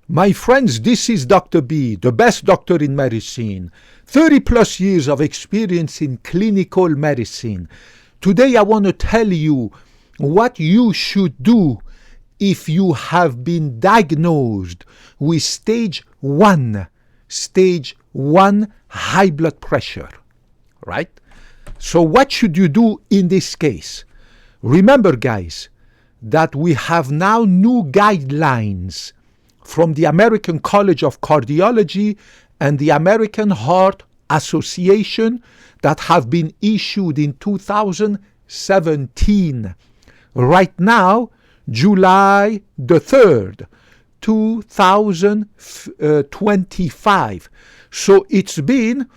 My friends, this is Dr. B, the best doctor in medicine. 30 plus years of experience in clinical medicine. Today I want to tell you what you should do if you have been diagnosed with stage 1 high blood pressure, right? So what should you do in this case? Remember, guys, that we have now new guidelines from the American College of Cardiology and the American Heart Association that have been issued in 2017. Right now, July the 3rd, 2025. So it's been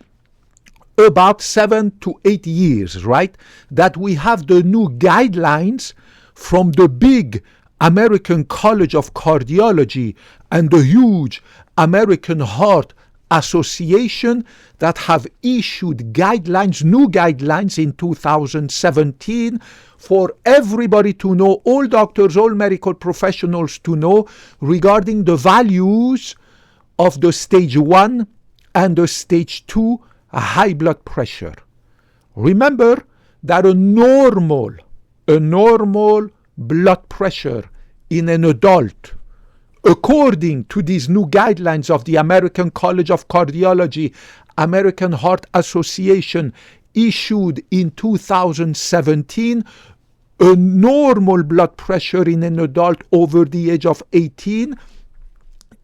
about 7 to 8 years, right, that we have the new guidelines from the big American College of Cardiology and the huge American Heart Association that have issued guidelines, new guidelines in 2017 for everybody to know, all doctors, all medical professionals to know regarding the values of the stage 1 and the stage 2 high blood pressure. Remember that a normal blood pressure in an adult, according to these new guidelines of the American College of Cardiology, American Heart Association, issued in 2017, a normal blood pressure in an adult over the age of 18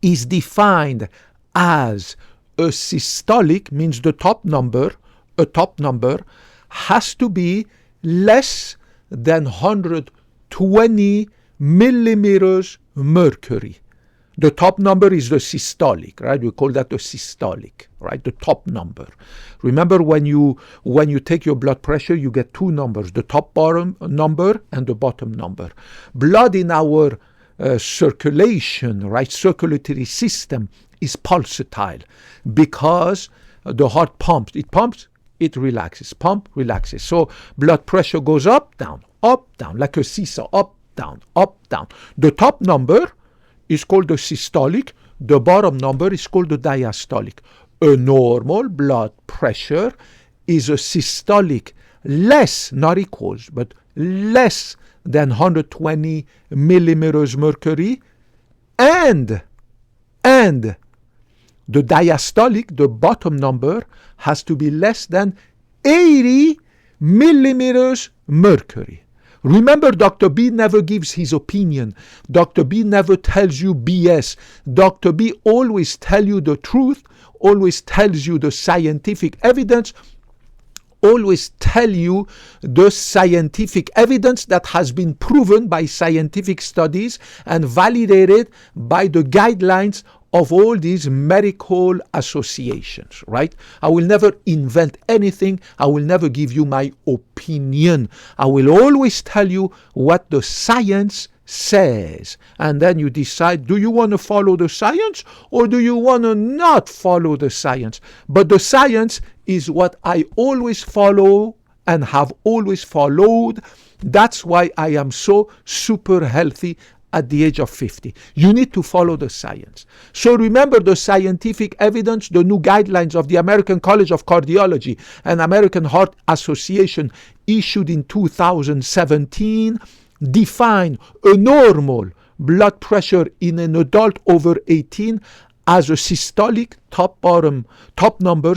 is defined as a systolic, means the top number, a top number has to be less than 120 millimeters mercury. The top number is the systolic, right? We call that the systolic, right? The top number. Remember, when you take your blood pressure, you get two numbers, the top bottom number and the bottom number. Blood in our circulation, right, circulatory system is pulsatile because the heart pumps, it relaxes, pump, relaxes. So blood pressure goes up, down, like a seesaw, up, down, up, down. The top number is called the systolic, the bottom number is called the diastolic. A normal blood pressure is a systolic less, not equals, but less than 120 millimeters mercury, and the diastolic, the bottom number, has to be less than 80 millimeters mercury. Remember, Dr. B never gives his opinion. Dr. B never tells you BS. Dr. B always tells you the truth, always tells you the scientific evidence, always tell you the scientific evidence that has been proven by scientific studies and validated by the guidelines of all these medical associations, right? I will never invent anything. I will never give you my opinion. I will always tell you what the science says. And then you decide, do you want to follow the science or do you want to not follow the science? But the science is what I always follow and have always followed. That's why I am so super healthy at the age of 50. You need to follow the science. So remember the scientific evidence, the new guidelines of the American College of Cardiology and American Heart Association issued in 2017 define a normal blood pressure in an adult over 18 as a systolic top number,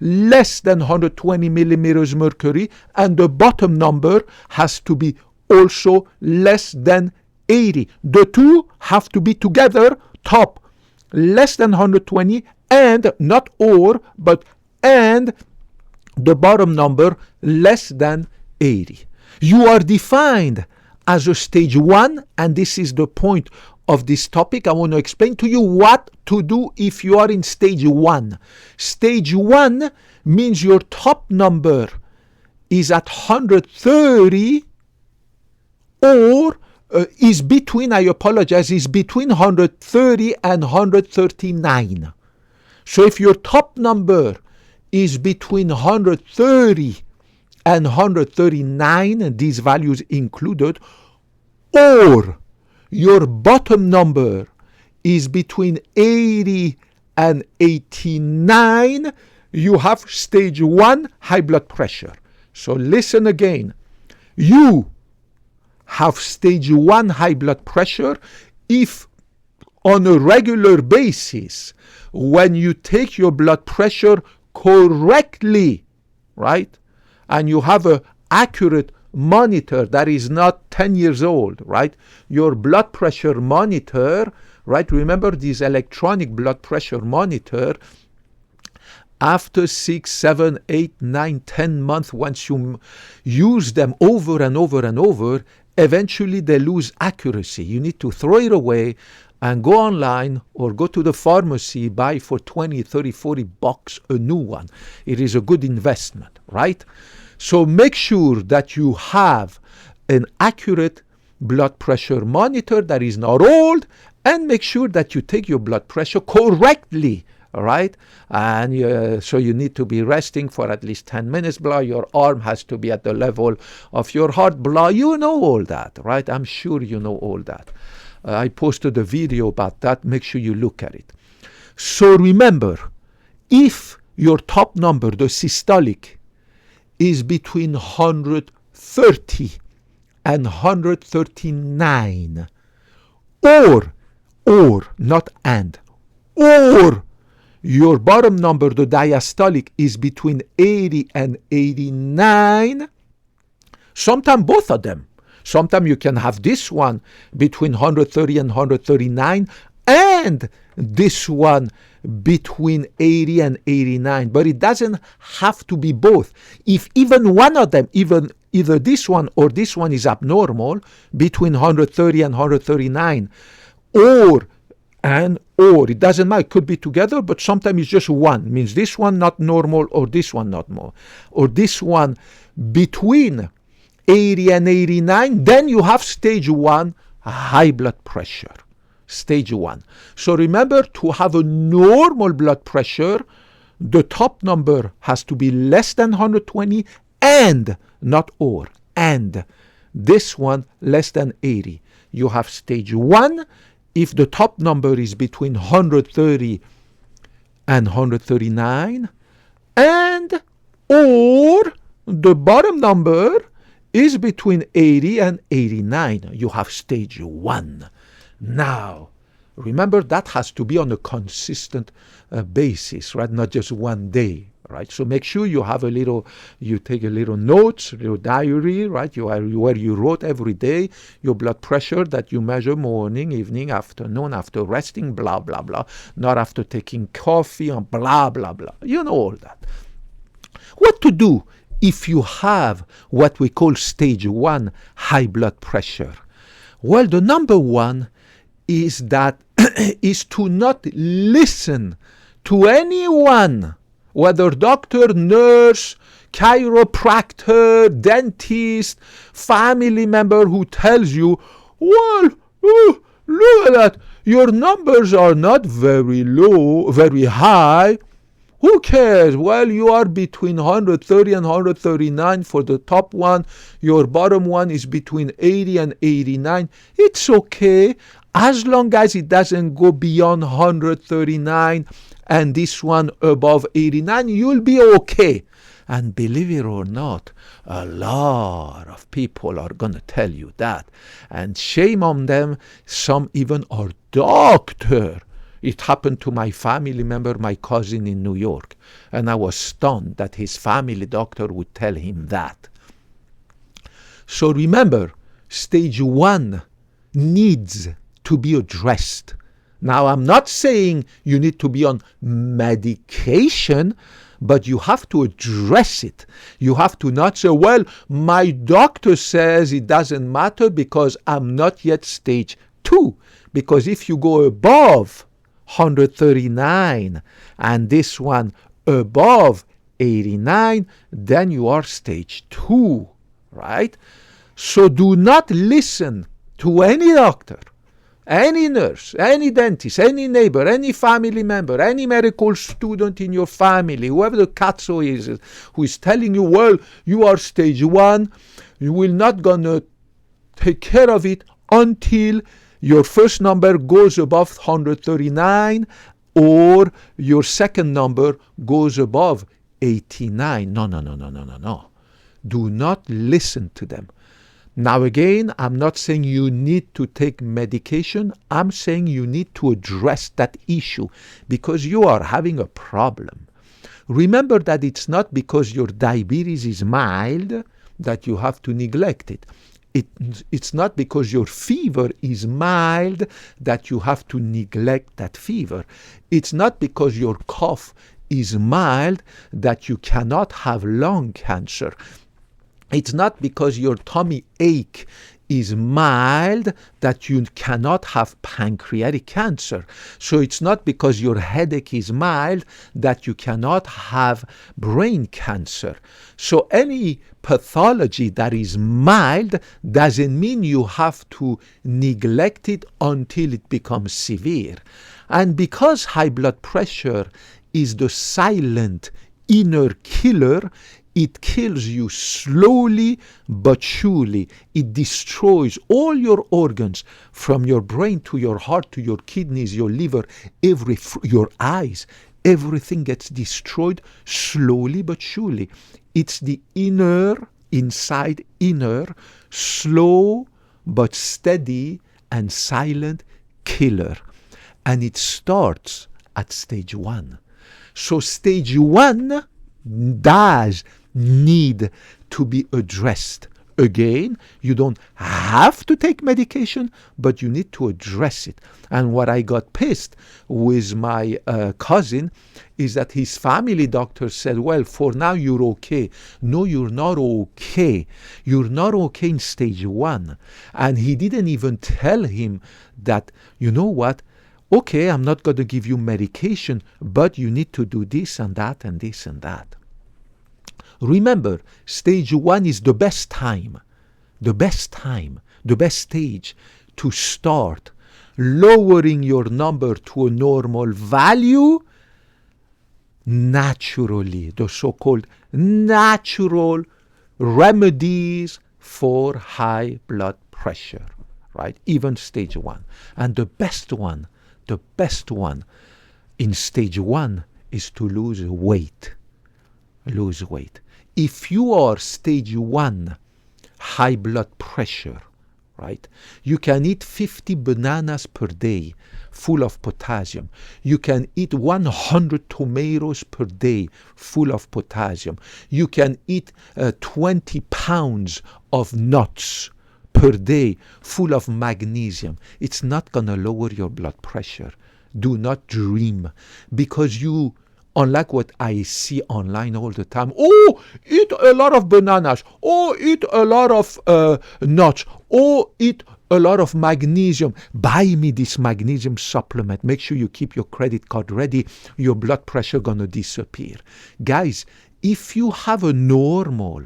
less than 120 millimeters mercury, and the bottom number has to be also less than 80. The two have to be together, top less than 120, and not or, but and the bottom number less than 80. You are defined as a stage 1, and this is the point of this topic. I want to explain to you what to do if you are in stage 1. Stage 1 means your top number is at 130 or is between 130 and 139. So if your top number is between 130 and 139, and these values included, or your bottom number is between 80 and 89, you have stage 1 high blood pressure. So listen again. You have stage 1 high blood pressure if on a regular basis, when you take your blood pressure correctly, right? And you have an accurate monitor that is not 10 years old, right? Your blood pressure monitor, right? Remember this electronic blood pressure monitor, after 6, 7, 8, 9, 10 months, once you use them over and over and over, eventually they lose accuracy. You need to throw it away and go online or go to the pharmacy, buy for 20, 30, 40 bucks a new one. It is a good investment, right? So make sure that you have an accurate blood pressure monitor that is not old, and make sure that you take your blood pressure correctly. All right, and so you need to be resting for at least 10 minutes. Blah, your arm has to be at the level of your heart. Blah, you know all that, right? I'm sure you know all that. I posted a video about that. Make sure you look at it. So remember, if your top number, the systolic, is between 130 and 139, or not and, or your bottom number, the diastolic, is between 80 and 89. Sometimes both of them. Sometimes you can have this one between 130 and 139, and this one between 80 and 89. But it doesn't have to be both. If even one of them, either this one or this one is abnormal, between 130 and 139, or it doesn't matter, it could be together, but sometimes it's just one, means this one not normal or this one not normal, or this one between 80 and 89, then you have stage 1 high blood pressure, stage 1. So remember, to have a normal blood pressure, the top number has to be less than 120, and not or, and this one less than 80. You have stage 1 if the top number is between 130 and 139, and or the bottom number is between 80 and 89. You have stage 1. Now, remember, that has to be on a consistent basis, right? Not just one day, right? So make sure you have you take a little notes, a little diary, right? Where you wrote every day your blood pressure that you measure morning, evening, afternoon, after resting, blah, blah, blah. Not after taking coffee and blah, blah, blah. You know all that. What to do if you have what we call stage 1 high blood pressure? Well, the number one is to not listen to anyone, whether doctor, nurse, chiropractor, dentist, family member, who tells you, well, look at that, your numbers are not very low, very high. Who cares? Well, you are between 130 and 139 for the top one. Your bottom one is between 80 and 89. It's okay, as long as it doesn't go beyond 139 and this one above 89, you'll be okay. And believe it or not, a lot of people are going to tell you that. And shame on them, some even are doctors. It happened to my family member, my cousin in New York, and I was stunned that his family doctor would tell him that. So remember, stage 1 needs to be addressed. Now, I'm not saying you need to be on medication, but you have to address it. You have to not say, well, my doctor says it doesn't matter because I'm not yet stage 2. Because if you go above 139 and this one above 89, then you are stage 2, right? So do not listen to any doctor, any nurse, any dentist, any neighbor, any family member, any medical student in your family, whoever the cazzo is, who is telling you, well, you are stage 1, you will not gonna take care of it until your first number goes above 139 or your second number goes above 89. No, no, no, no, no, no, no. Do not listen to them. Now again, I'm not saying you need to take medication. I'm saying you need to address that issue because you are having a problem. Remember that it's not because your diabetes is mild that you have to neglect it. It's not because your fever is mild that you have to neglect that fever. It's not because your cough is mild that you cannot have lung cancer. It's not because your tummy ache is mild that you cannot have pancreatic cancer. So it's not because your headache is mild that you cannot have brain cancer. So any pathology that is mild doesn't mean you have to neglect it until it becomes severe. And because high blood pressure is the silent inner killer, it kills you slowly but surely. It destroys all your organs, from your brain to your heart to your kidneys, your liver, your eyes. Everything gets destroyed slowly but surely. It's the inside inner, slow but steady and silent killer. And it starts at stage 1. So stage 1 does need to be addressed. Again, you don't have to take medication, but you need to address it. And what I got pissed with my cousin is that his family doctor said, well, for now you're okay. No, you're not okay. You're not okay in stage 1. And he didn't even tell him that, you know what, okay, I'm not going to give you medication, but you need to do this and that and this and that. Remember, stage 1 is the best stage to start lowering your number to a normal value naturally, the so-called natural remedies for high blood pressure, right? Even stage 1. And the best one in stage 1 is to lose weight. If you are stage 1 high blood pressure, right, you can eat 50 bananas per day full of potassium. You can eat 100 tomatoes per day full of potassium. You can eat 20 pounds of nuts per day full of magnesium. It's not going to lower your blood pressure. Do not dream, because you, unlike what I see online all the time, oh, eat a lot of bananas, oh, eat a lot of nuts, oh, eat a lot of magnesium. Buy me this magnesium supplement. Make sure you keep your credit card ready. Your blood pressure gonna disappear. Guys, if you have a normal,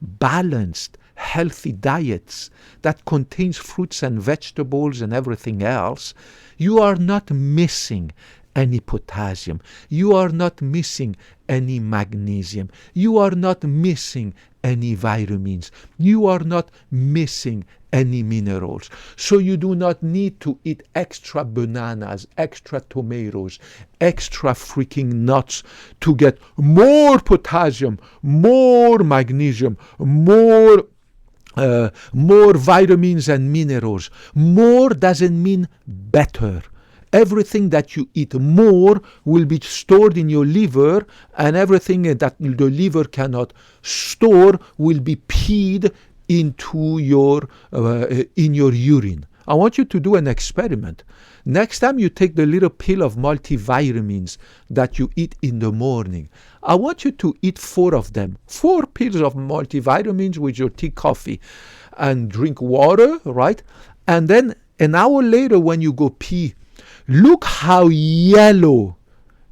balanced, healthy diets that contains fruits and vegetables and everything else, you are not missing any potassium. You are not missing any magnesium. You are not missing any vitamins. You are not missing any minerals. So you do not need to eat extra bananas, extra tomatoes, extra freaking nuts to get more potassium, more magnesium, more vitamins and minerals. More doesn't mean better. Everything that you eat more will be stored in your liver, and everything that the liver cannot store will be peed into your in your urine. I want you to do an experiment. Next time you take the little pill of multivitamins that you eat in the morning, I want you to eat 4 of them. 4 pills of multivitamins with your tea, coffee, and drink water, right? And then an hour later when you go pee, look how yellow,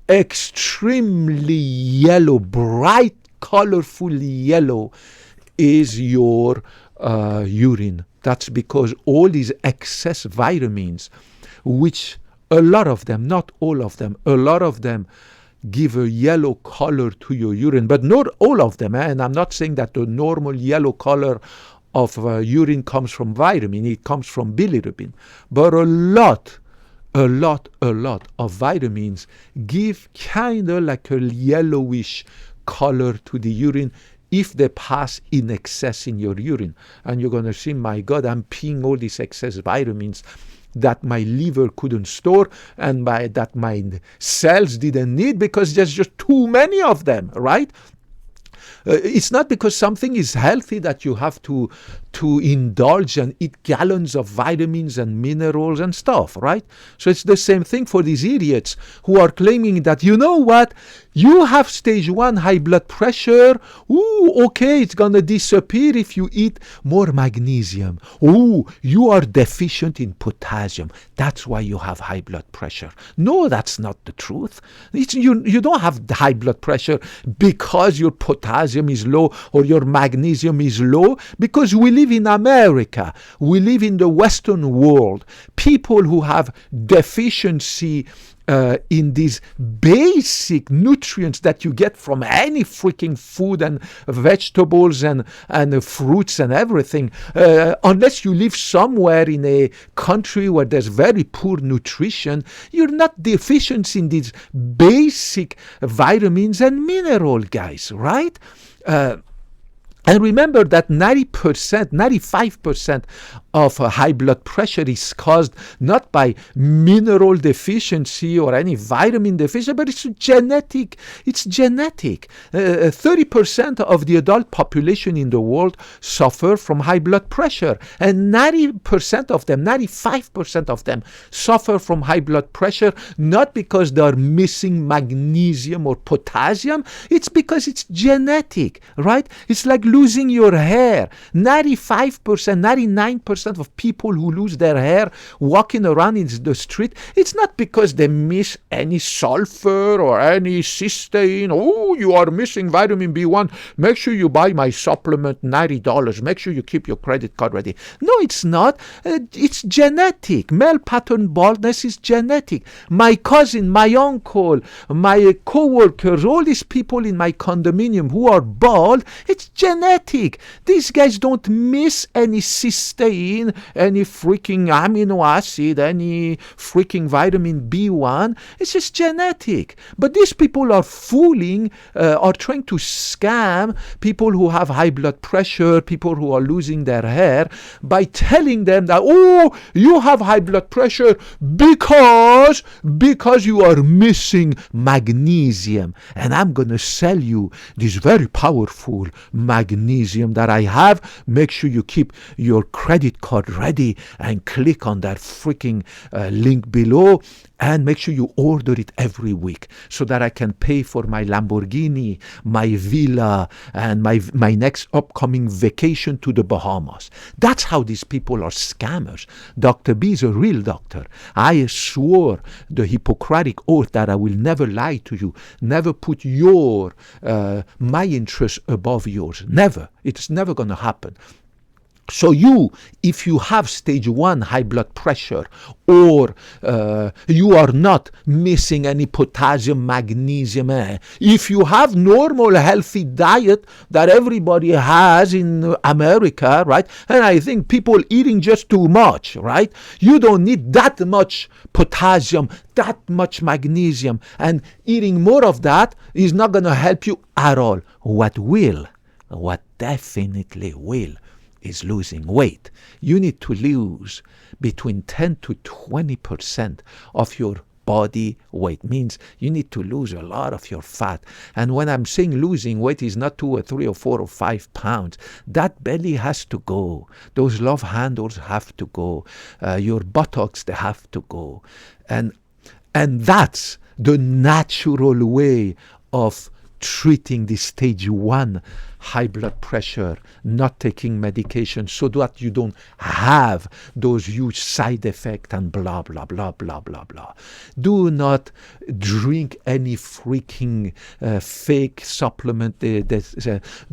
extremely yellow, bright, colorful yellow is your urine. That's because all these excess vitamins, which a lot of them, not all of them, a lot of them give a yellow color to your urine, but not all of them. And I'm not saying that the normal yellow color of urine comes from vitamin, it comes from bilirubin. But a lot of vitamins give kind of like a yellowish color to the urine if they pass in excess in your urine. And you're going to see, my God, I'm peeing all these excess vitamins that my liver couldn't store and that my cells didn't need because there's just too many of them, right? It's not because something is healthy that you have to indulge and eat gallons of vitamins and minerals and stuff, right? So it's the same thing for these idiots who are claiming that, you know what, you have stage 1 high blood pressure. Ooh, okay, it's going to disappear if you eat more magnesium. Ooh, you are deficient in potassium. That's why you have high blood pressure. No, that's not the truth. You don't have high blood pressure because your potassium is low or your magnesium is low, because we live in America. We live in the Western world. People who have deficiency in these basic nutrients that you get from any freaking food and vegetables and fruits and everything, unless you live somewhere in a country where there's very poor nutrition, you're not deficient in these basic vitamins and mineral, guys, right? And remember that 95% of high blood pressure is caused not by mineral deficiency or any vitamin deficiency, but it's genetic. It's genetic. 30% of the adult population in the world suffer from high blood pressure, and 90% of them, 95% of them suffer from high blood pressure, not because they are missing magnesium or potassium. It's because it's genetic, right? It's like losing your hair. 95%, 99% of people who lose their hair walking around in the street, it's not because they miss any sulfur or any cysteine. Oh, you are missing vitamin B1. Make sure you buy my supplement, $90. Make sure you keep your credit card ready. No, it's not. It's genetic. Male pattern baldness is genetic. My cousin, my uncle, my co-workers, all these people in my condominium who are bald, it's genetic. These guys don't miss any cysteine, any freaking amino acid, any freaking vitamin B1. It's just genetic. But these people are fooling, are trying to scam people who have high blood pressure, people who are losing their hair, by telling them that, oh, you have high blood pressure because you are missing magnesium. And I'm going to sell you this very powerful magnesium that I have. Make sure you keep your credit card ready and click on that freaking link below, and make sure you order it every week so that I can pay for my Lamborghini, my villa, and my next upcoming vacation to the Bahamas. That's how these people are scammers. Dr. B is a real doctor. I swore the Hippocratic oath that I will never lie to you, never put my interest above yours. Never. It's never going to happen. So if you have stage 1 high blood pressure, or you are not missing any potassium, magnesium, if you have normal healthy diet that everybody has in America, right? And I think people eating just too much, right? You don't need that much potassium, that much magnesium, and eating more of that is not going to help you at all. What definitely will, is losing weight. You need to lose between 10 to 20% of your body weight. Means you need to lose a lot of your fat. And when I'm saying losing weight, is not 2 or 3 or 4 or 5 pounds. That belly has to go. Those love handles have to go. Your buttocks, they have to go. And that's the natural way of treating the stage 1 high blood pressure, not taking medication, so that you don't have those huge side effects and blah, blah, blah, blah, blah, blah. Do not drink any freaking fake supplement.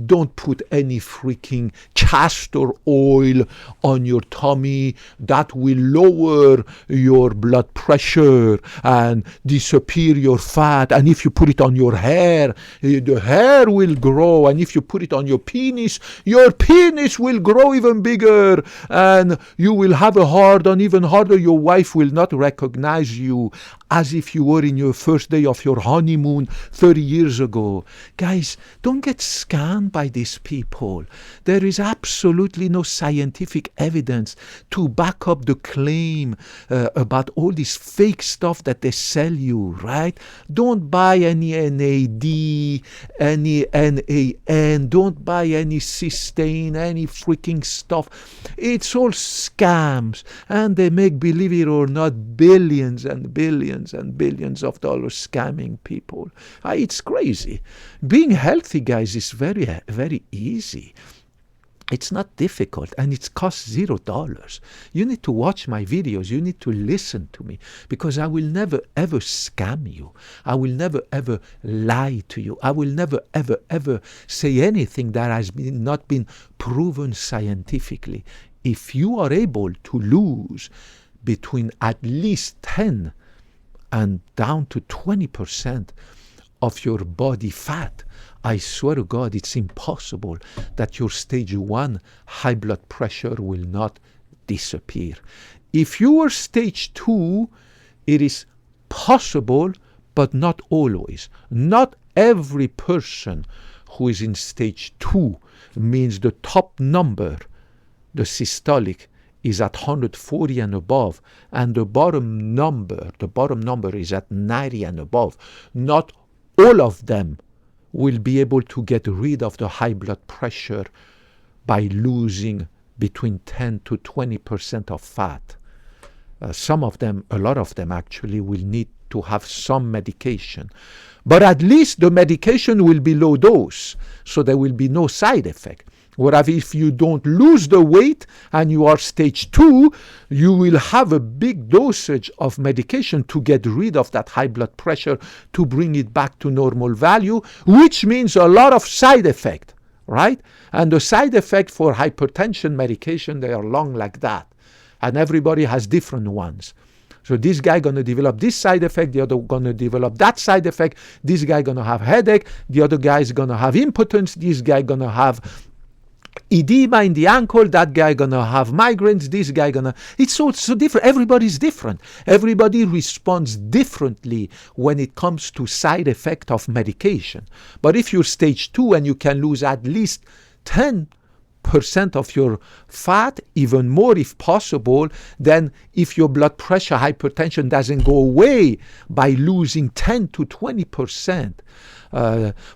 Don't put any freaking castor oil on your tummy. That will lower your blood pressure and disappear your fat. And if you put it on your hair, the hair will grow. And if you put put it on your penis will grow even bigger, and you will have a hard-on even harder. Your wife will not recognize you as if you were in your first day of your honeymoon 30 years ago. Guys, don't get scammed by these people. There is absolutely no scientific evidence to back up the claim about all this fake stuff that they sell you, right? Don't buy any NAD, any NAN, don't buy any cysteine, any freaking stuff. It's all scams, and they make, believe it or not, billions and billions and billions of dollars scamming people. It's crazy. Being healthy, guys, is very, very easy. It's not difficult, and it costs $0. You need to watch my videos. You need to listen to me, because I will never ever scam you. I will never ever lie to you. I will never ever ever say anything that has not been proven scientifically. If you are able to lose between at least 10 and down to 20% of your body fat, I swear to God, it's impossible that your stage 1 high blood pressure will not disappear. If you are stage 2, it is possible, but not always. Not every person who is in stage 2, means the top number, the systolic, is at 140 and above, and the bottom number is at 90 and above. Not all of them will be able to get rid of the high blood pressure by losing between 10 to 20% of fat. Some of them, a lot of them actually, will need to have some medication. But at least the medication will be low dose, so there will be no side effect. Whereas if you don't lose the weight and you are stage 2, you will have a big dosage of medication to get rid of that high blood pressure, to bring it back to normal value, which means a lot of side effect, right? And the side effect for hypertension medication, they are long like that. And everybody has different ones. So this guy going to develop this side effect, the other going to develop that side effect, this guy going to have headache, the other guy is going to have impotence, this guy going to have edema in the ankle, that guy gonna have migraines, this guy gonna... It's so different. Everybody's different. Everybody responds differently when it comes to side effect of medication. But if you're stage 2 and you can lose at least 10% of your fat, even more if possible, then if your blood pressure, hypertension doesn't go away by losing 10 to 20%,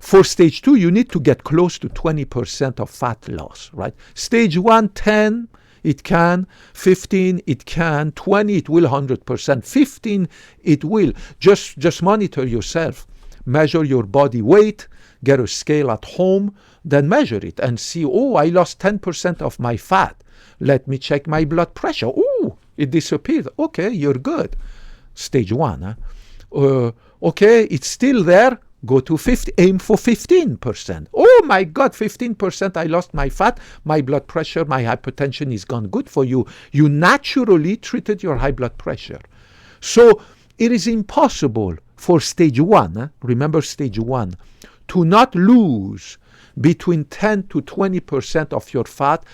for stage 2, you need to get close to 20% of fat loss, right? Stage 1, 10, it can. 15, it can. 20, it will 100%. 15, it will. Just monitor yourself. Measure your body weight. Get a scale at home. Then measure it and see, oh, I lost 10% of my fat. Let me check my blood pressure. Oh, it disappeared. Okay, you're good. Stage 1. Okay, it's still there. Go to 50, aim for 15%. Oh my God, 15%, I lost my fat, my blood pressure, my hypertension is gone. Good for you. You naturally treated your high blood pressure. So it is impossible for stage 1, remember stage 1, to not lose between 10 to 20% of your fat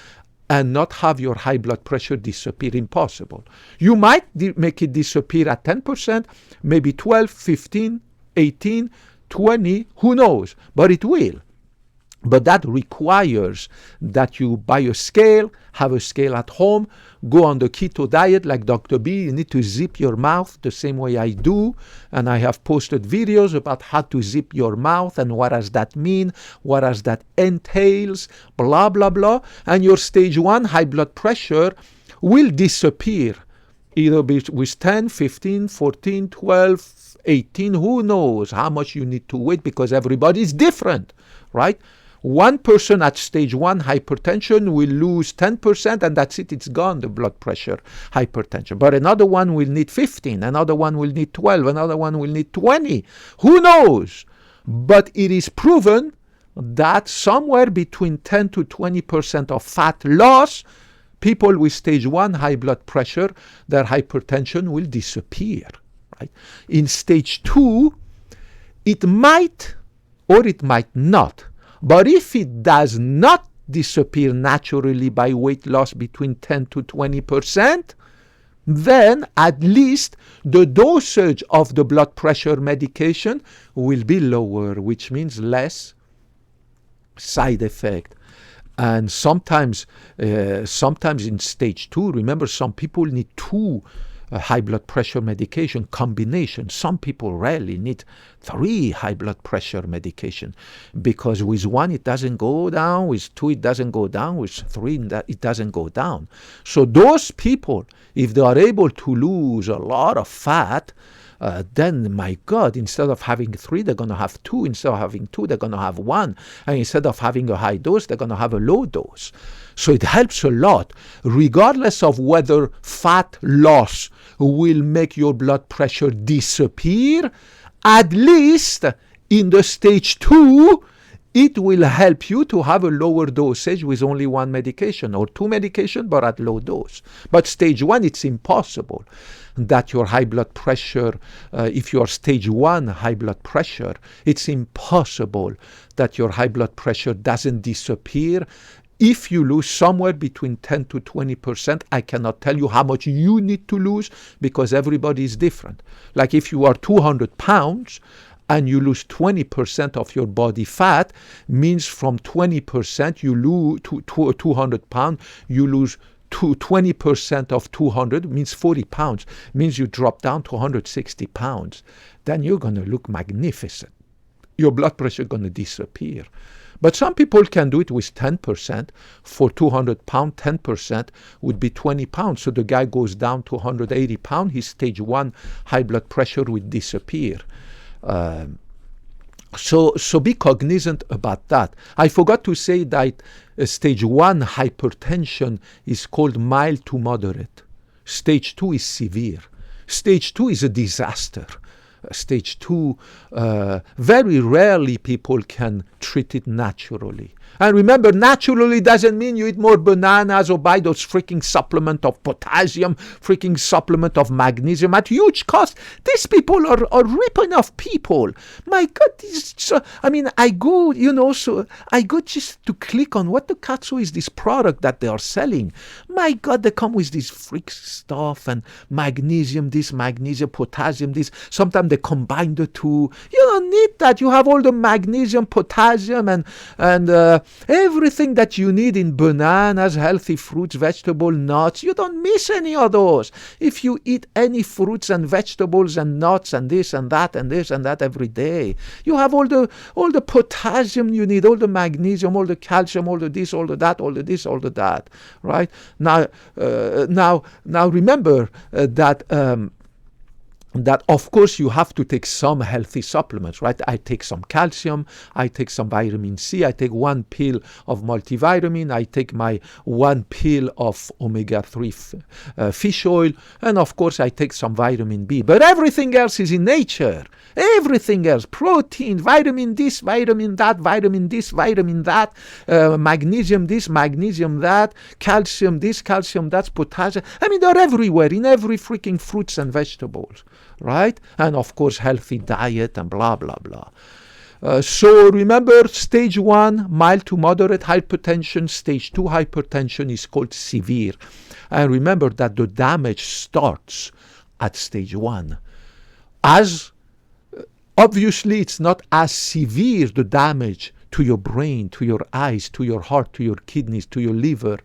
and not have your high blood pressure disappear. Impossible. You might make it disappear at 10%, maybe 12, 15, 18, 20, who knows, but it will. But that requires that you buy a scale, have a scale at home, go on the keto diet like Dr. B. You need to zip your mouth the same way I do. And I have posted videos about how to zip your mouth and what does that mean, what does that entails, blah, blah, blah. And your stage 1 high blood pressure will disappear either with 10, 15, 14, 12, 18, who knows how much you need to wait, because everybody is different, right? One person at stage 1 hypertension will lose 10% and that's it, it's gone, the blood pressure, hypertension. But another one will need 15, another one will need 12, another one will need 20. Who knows? But it is proven that somewhere between 10 to 20% of fat loss, people with stage 1 high blood pressure, their hypertension will disappear. Right? In stage 2, it might or it might not, But if it does not disappear naturally by weight loss between 10 to 20%, then at least the dosage of the blood pressure medication will be lower, which means less side effect. And sometimes in stage 2, remember, some people need 2 high blood pressure medication combination. Some people rarely need 3 high blood pressure medication, because with 1 it doesn't go down, with 2 it doesn't go down, with 3 it doesn't go down. So those people, if they are able to lose a lot of fat, then, my God, instead of having 3, they're going to have 2. Instead of having 2, they're going to have 1. And instead of having a high dose, they're going to have a low dose. So it helps a lot, regardless of whether fat loss will make your blood pressure disappear. At least in the stage 2, it will help you to have a lower dosage with only 1 medication, or 2 medication, but at low dose. But stage 1, it's impossible that your high blood pressure, if you are stage 1 high blood pressure, it's impossible that your high blood pressure doesn't disappear. If you lose somewhere between 10 to 20%, I cannot tell you how much you need to lose, because everybody is different. Like if you are 200 pounds, and you lose 20% of your body fat, means from 20% you lose to 200 pounds, you lose 20% of 200, means 40 pounds, means you drop down to 160 pounds. Then you're going to look magnificent. Your blood pressure is going to disappear. But some people can do it with 10%. For 200 pounds, 10% would be 20 pounds. So the guy goes down to 180 pounds, his stage 1 high blood pressure would disappear. So be cognizant about that. I forgot to say that stage 1 hypertension is called mild to moderate. Stage 2 is severe. Stage 2 is a disaster. Stage 2, very rarely people can treat it naturally. And remember, naturally doesn't mean you eat more bananas or buy those freaking supplement of potassium, freaking supplement of magnesium at huge cost. These people are ripping off people. My God, I go just to click on what the Katsu is, this product that they are selling. My God, they come with this freak stuff and magnesium, this, magnesium, potassium, this. Sometimes they combine the 2. You don't need that. You have all the magnesium, potassium, and everything that you need in bananas, healthy fruits, vegetables, nuts. You don't miss any of those. If you eat any fruits and vegetables and nuts and this and that and this and that every day, you have all the potassium you need, all the magnesium, all the calcium, all the this, all the that, all the this, all the that. Right? Now remember that of course you have to take some healthy supplements, right? I take some calcium, I take some vitamin C, I take 1 pill of multivitamin, I take my 1 pill of omega-3 fish oil, and of course I take some vitamin B. But everything else is in nature. Everything else, protein, vitamin this, vitamin that, vitamin this, vitamin that, magnesium this, magnesium that, calcium this, calcium that, potassium. They're everywhere, in every freaking fruits and vegetables, right? And of course, healthy diet and blah, blah, blah. So remember, stage 1, mild to moderate hypertension. Stage 2 hypertension is called severe. And remember that the damage starts at stage 1. Obviously, it's not as severe, the damage to your brain, to your eyes, to your heart, to your kidneys, to your liver.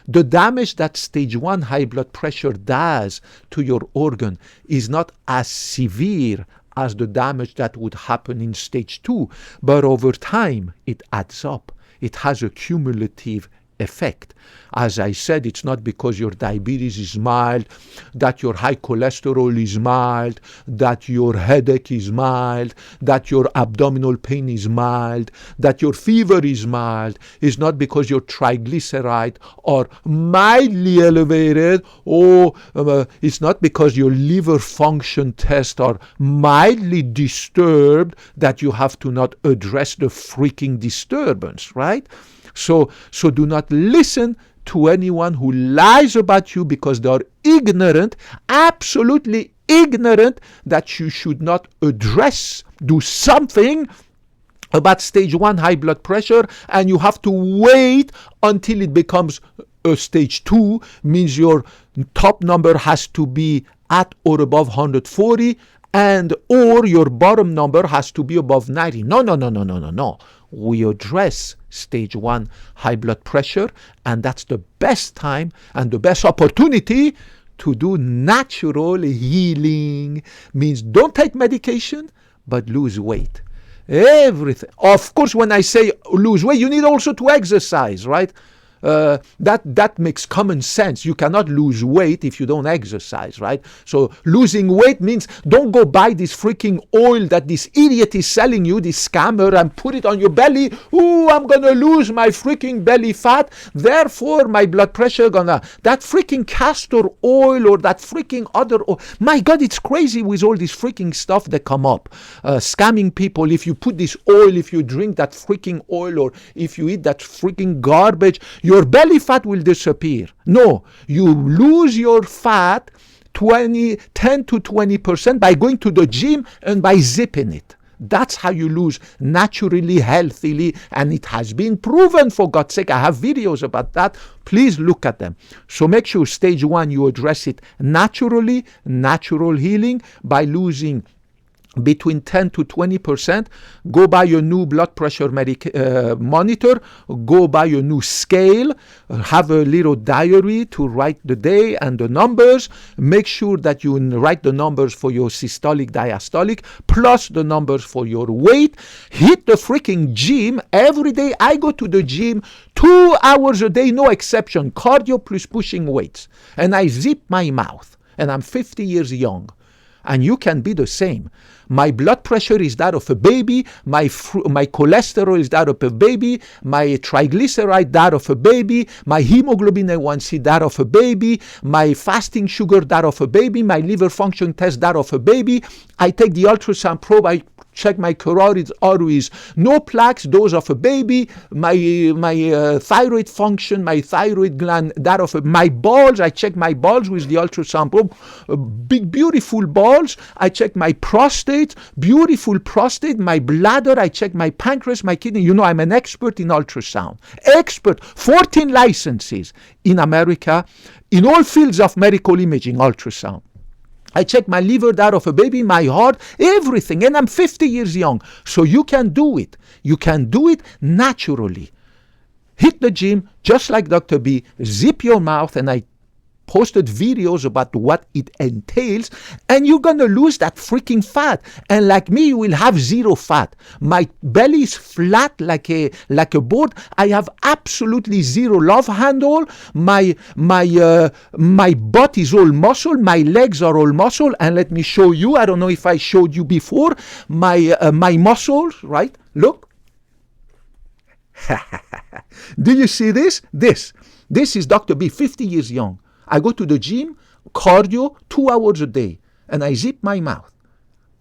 The damage that stage 1 high blood pressure does to your organ is not as severe as the damage that would happen in stage 2. But over time, it adds up. It has a cumulative effect. As I said, it's not because your diabetes is mild, that your high cholesterol is mild, that your headache is mild, that your abdominal pain is mild, that your fever is mild. It's not because your triglyceride are mildly elevated, or it's not because your liver function tests are mildly disturbed that you have to not address the freaking disturbance, right? So do not listen to anyone who lies about you because they are ignorant, absolutely ignorant, that you should not do something about stage 1 high blood pressure, and you have to wait until it becomes stage 2, means your top number has to be at or above 140, and or your bottom number has to be above 90. No. We address stage 1 high blood pressure, and that's the best time and the best opportunity to do natural healing. Means don't take medication, but lose weight. Everything. Of course, when I say lose weight, you need also to exercise, right? That makes common sense. You cannot lose weight if you don't exercise, right? So losing weight means don't go buy this freaking oil that this idiot is selling you, this scammer, and put it on your belly. Ooh, I'm gonna lose my freaking belly fat, therefore my blood pressure gonna. That freaking castor oil or that freaking other oil. My God, it's crazy with all this freaking stuff that come up. Scamming people. If you put this oil, if you drink that freaking oil, or if you eat that freaking garbage, your belly fat will disappear. No, you lose your fat 10 to 20% by going to the gym and by zipping it. That's how you lose naturally, healthily, and it has been proven, for God's sake. I have videos about that. Please look at them. So make sure stage 1, you address it naturally, natural healing, by losing between 10 to 20%. Go buy your new blood pressure monitor. Go buy your new scale. Have a little diary to write the day and the numbers. Make sure that you write the numbers for your systolic, diastolic, plus the numbers for your weight. Hit the freaking gym every day. I go to the gym 2 hours a day, no exception. Cardio plus pushing weights. And I zip my mouth. And I'm 50 years young. And you can be the same. My blood pressure is that of a baby. My cholesterol is that of a baby. My triglyceride, that of a baby. My hemoglobin A1C, that of a baby. My fasting sugar, that of a baby. My liver function test, that of a baby. I take the ultrasound probe. I check my carotid arteries, no plaques, those of a baby. My thyroid function, my thyroid gland, that of my balls. I check my balls with the ultrasound probe. Big, beautiful balls. I check my prostate, beautiful prostate. My bladder. I check my pancreas, my kidney. You know, I'm an expert in ultrasound. Expert. 14 licenses in America in all fields of medical imaging, ultrasound. I check my liver, that of a baby, my heart, everything. And I'm 50 years young. So you can do it. You can do it naturally. Hit the gym, just like Dr. B. Zip your mouth, and I posted videos about what it entails, and you're going to lose that freaking fat. And like me, you will have zero fat. My belly is flat like a board. I have absolutely zero love handle. My butt is all muscle. My legs are all muscle. And let me show you. I don't know if I showed you before. My muscles, right? Look. Do you see this? This is Dr. B, 50 years young. I go to the gym, cardio, 2 hours a day, and I zip my mouth.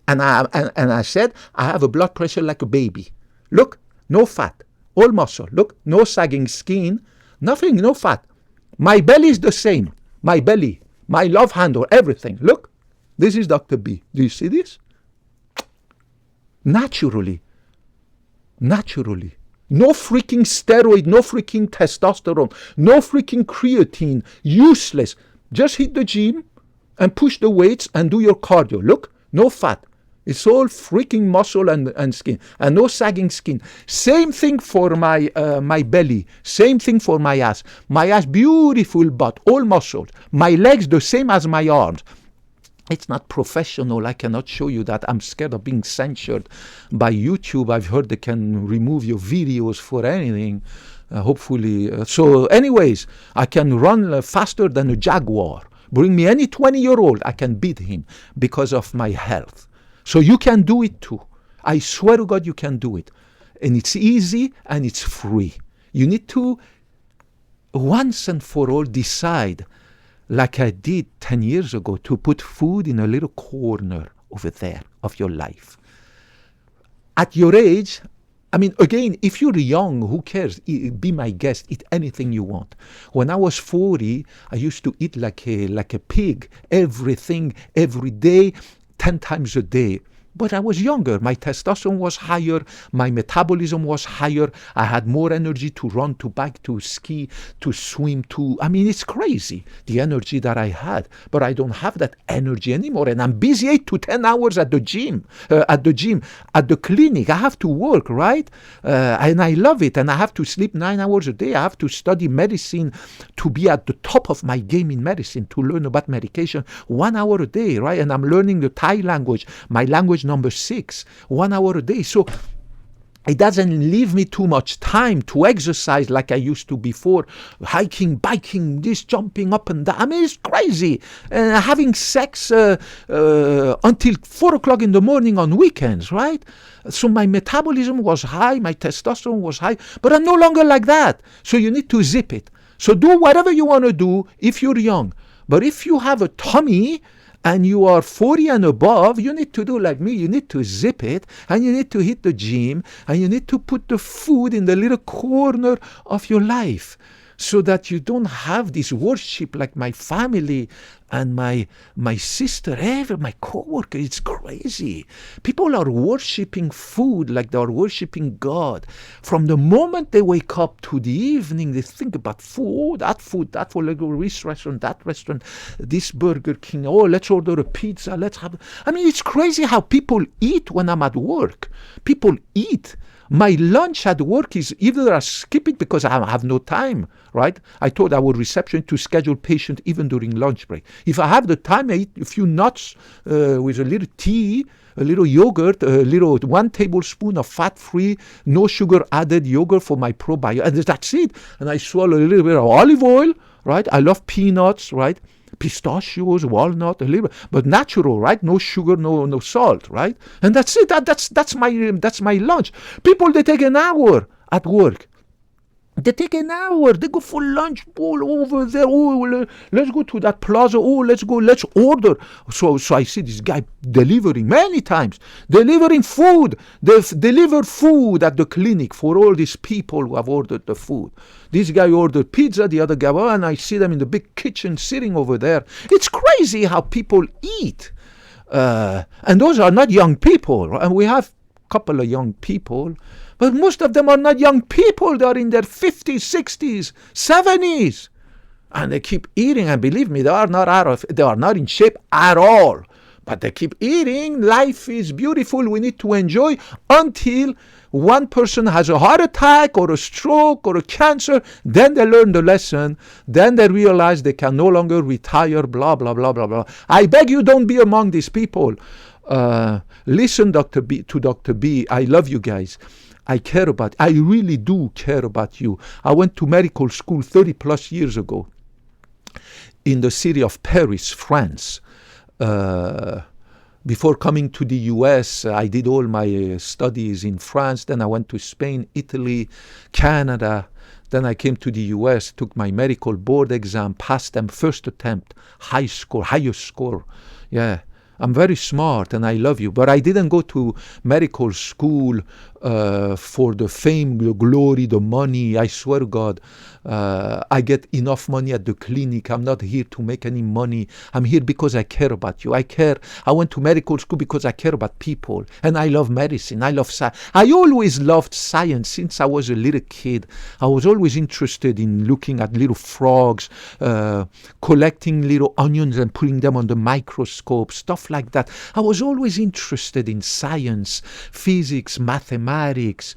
And I said, I have a blood pressure like a baby. Look, no fat, all muscle. Look, no sagging skin, nothing, no fat. My belly is the same. My belly, my love handle, everything. Look, this is Dr. B. Do you see this? Naturally. No freaking steroid, no freaking testosterone, no freaking creatine, useless. Just hit the gym and push the weights and do your cardio. Look, no fat. It's all freaking muscle and skin, and no sagging skin. Same thing for my belly. Same thing for my ass. My ass, beautiful butt, all muscles. My legs, the same as my arms. It's not professional. I cannot show you that. I'm scared of being censored by YouTube. I've heard they can remove your videos for anything, hopefully. So anyways, I can run faster than a jaguar. Bring me any 20-year-old, I can beat him because of my health. So you can do it too. I swear to God, you can do it. And it's easy and it's free. You need to, once and for all, decide, like I did 10 years ago, to put food in a little corner over there of your life. At your age, I mean, again, if you're young, who cares? Be my guest, eat anything you want. When I was 40, I used to eat like a pig, everything, every day, 10 times a day. But I was younger. My testosterone was higher. My metabolism was higher. I had more energy to run, to bike, to ski, to swim, it's crazy, the energy that I had. But I don't have that energy anymore. And I'm busy 8 to 10 hours at the gym, at the clinic. I have to work, right? And I love it. And I have to sleep 9 hours a day. I have to study medicine to be at the top of my game in medicine, to learn about medication 1 hour a day, right? And I'm learning the Thai language, my language number 6, 1 hour a day. So it doesn't leave me too much time to exercise like I used to before, hiking, biking, this jumping up and down. It's crazy. Having sex until 4 o'clock in the morning on weekends, right? So my metabolism was high, my testosterone was high, but I'm no longer like that. So you need to zip it. So do whatever you want to do if you're young. But if you have a tummy and you are 40 and above, you need to do like me. You need to zip it, and you need to hit the gym, and you need to put the food in the little corner of your life, so that you don't have this worship like my family and my sister, my coworker. It's crazy. People are worshiping food like they are worshiping God. From the moment they wake up to the evening, they think about food, that food, let's go this restaurant, that restaurant, this Burger King, let's order a pizza, let's have... it's crazy how people eat when I'm at work. People eat. My lunch at work is either I skip it because I have no time, right? I told our reception to schedule patient even during lunch break. If I have the time, I eat a few nuts with a little tea, a little yogurt, a little 1 tablespoon of fat-free, no sugar added yogurt for my probiotics. And that's it. And I swallow a little bit of olive oil, right? I love peanuts, right? Pistachios, walnut, a little, but natural, right? No sugar, no salt, right? And that's it. That's my lunch. People, they take an hour at work. They take an hour. They go for lunch all over there. Let's go to that plaza. Let's order. So I see this guy delivering many times, delivering food. They've delivered food at the clinic for all these people who have ordered the food. This guy ordered pizza, the other guy, and I see them in the big kitchen sitting over there. It's crazy how people eat. And those are not young people. And we have a couple of young people, but most of them are not young people. They are in their 50s, 60s, 70s. And they keep eating, and believe me, they are not in shape at all. But they keep eating. Life is beautiful. We need to enjoy until one person has a heart attack or a stroke or a cancer. Then they learn the lesson. Then they realize they can no longer retire, blah, blah, blah, blah, blah. I beg you, don't be among these people. Listen, to Dr. B. I love you guys. I really do care about you. I went to medical school 30 plus years ago in the city of Paris, France. Before coming to the US, I did all my studies in France. Then I went to Spain, Italy, Canada. Then I came to the US, took my medical board exam, passed them first attempt, highest score. Yeah. I'm very smart and I love you, but I didn't go to medical school for the fame, the glory, the money. I swear to God, I get enough money at the clinic. I'm not here to make any money. I'm here because I care about you. I went to medical school because I care about people, and I love medicine. I love science. I always loved science since I was a little kid. I was always interested in looking at little frogs, collecting little onions and putting them on the microscope, stuff like that. I was always interested in science, physics, mathematics,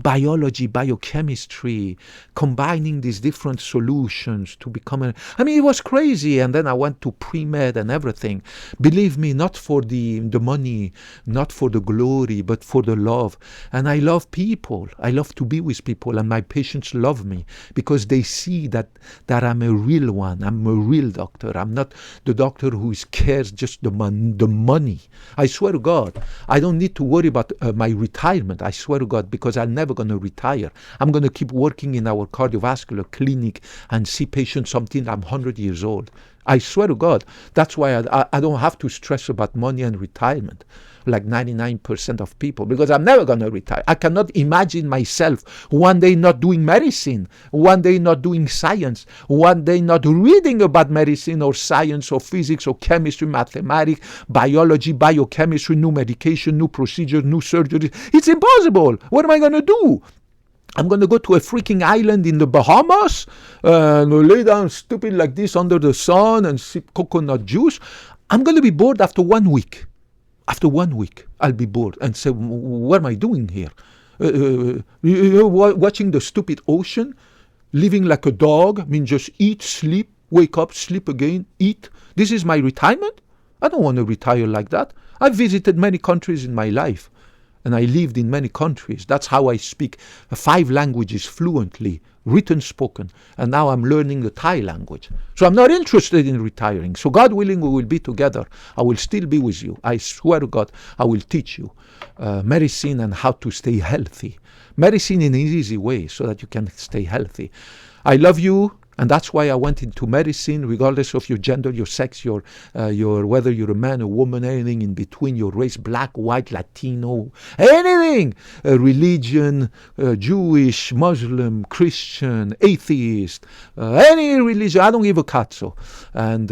biology, biochemistry, combining these different solutions to become it was crazy. And then I went to pre-med and everything. Believe me, not for the money, not for the glory, but for the love. And I love people. I love to be with people, and my patients love me because they see that I'm a real one. I'm a real doctor. I'm not the doctor who cares just the money. I swear to God, I don't need to worry about my retirement. I swear to God, because I'm never going to retire. I'm going to keep working in our cardiovascular clinic and see patients until I'm 100 years old. I swear to God. That's why I don't have to stress about money and retirement like 99% of people, because I'm never going to retire. I cannot imagine myself one day not doing medicine, one day not doing science, one day not reading about medicine or science or physics or chemistry, mathematics, biology, biochemistry, new medication, new procedures, new surgeries. It's impossible. What am I going to do? I'm going to go to a freaking island in the Bahamas and lay down stupid like this under the sun and sip coconut juice. I'm going to be bored after 1 week. After 1 week, I'll be bored and say, what am I doing here? Watching the stupid ocean, living like a dog, I mean just eat, sleep, wake up, sleep again, eat. This is my retirement? I don't want to retire like that. I've visited many countries in my life. And I lived in many countries. That's how I speak 5 languages fluently, written, spoken. And now I'm learning the Thai language. So I'm not interested in retiring. So God willing, we will be together. I will still be with you. I swear to God, I will teach you medicine and how to stay healthy. Medicine in an easy way so that you can stay healthy. I love you. And that's why I went into medicine, regardless of your gender, your sex, your whether you're a man, a woman, anything in between, your race, black, white, Latino, anything, religion, Jewish, Muslim, Christian, atheist, any religion. I don't give a cazzo. And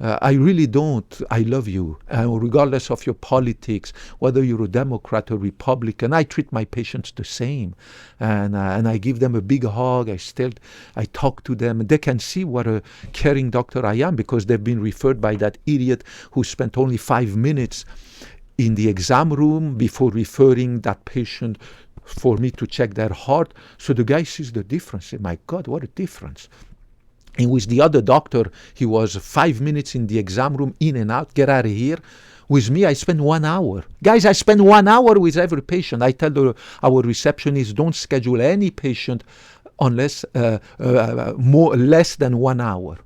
I really don't. I love you. Regardless of your politics, whether you're a Democrat or Republican, I treat my patients the same. And I give them a big hug. I talk to them. They can see what a caring doctor I am because they've been referred by that idiot who spent only 5 minutes in the exam room before referring that patient for me to check their heart. So the guy sees the difference. Say, my God, what a difference. And with the other doctor, he was 5 minutes in the exam room, in and out, get out of here. With me, I spend 1 hour. Guys, I spend 1 hour with every patient. I tell our receptionist, don't schedule any patient unless less than 1 hour.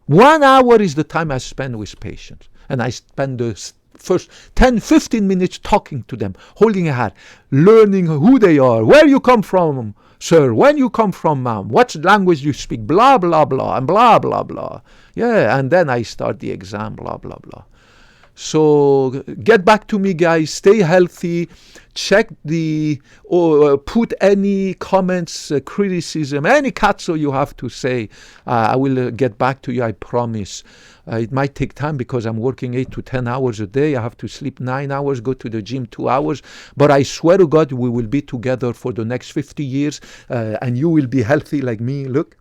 1 hour is the time I spend with patients. And I spend the first 10, 15 minutes talking to them, holding a hand, learning who they are, where you come from, sir, when you come from, ma'am, what language you speak, blah, blah, blah, and blah, blah, blah. Yeah, and then I start the exam, blah, blah, blah. So get back to me, guys. Stay healthy. Check put any comments, criticism, any cazzo you have to say. I will get back to you, I promise. It might take time because I'm working 8 to 10 hours a day. I have to sleep 9 hours, go to the gym 2 hours. But I swear to God, we will be together for the next 50 years. And you will be healthy like me. Look.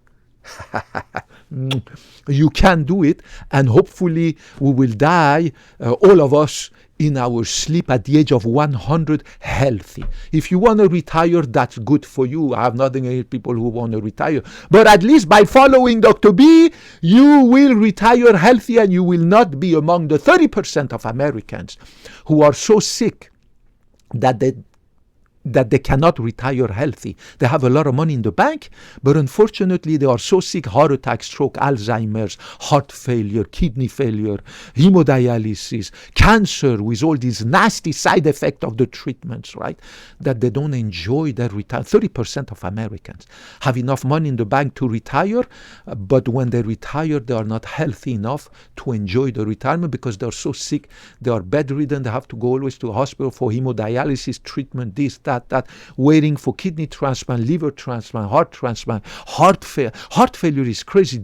You can do it, and hopefully we will die, all of us, in our sleep at the age of 100, healthy. If you want to retire, that's good for you. I have nothing against people who want to retire. But at least by following Dr. B, you will retire healthy, and you will not be among the 30% of Americans who are so sick that they cannot retire healthy. They have a lot of money in the bank, but unfortunately they are so sick, heart attack, stroke, Alzheimer's, heart failure, kidney failure, hemodialysis, cancer, with all these nasty side effects of the treatments, right, that they don't enjoy their retirement. 30% of Americans have enough money in the bank to retire, but when they retire, they are not healthy enough to enjoy the retirement because they're so sick, they are bedridden, they have to go always to a hospital for hemodialysis treatment, this, that, waiting for kidney transplant, liver transplant, heart transplant, heart failure is crazy.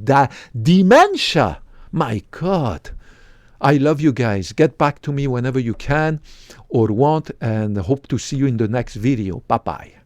Dementia, my God. I love you guys. Get back to me whenever you can or want, and hope to see you in the next video. Bye-bye.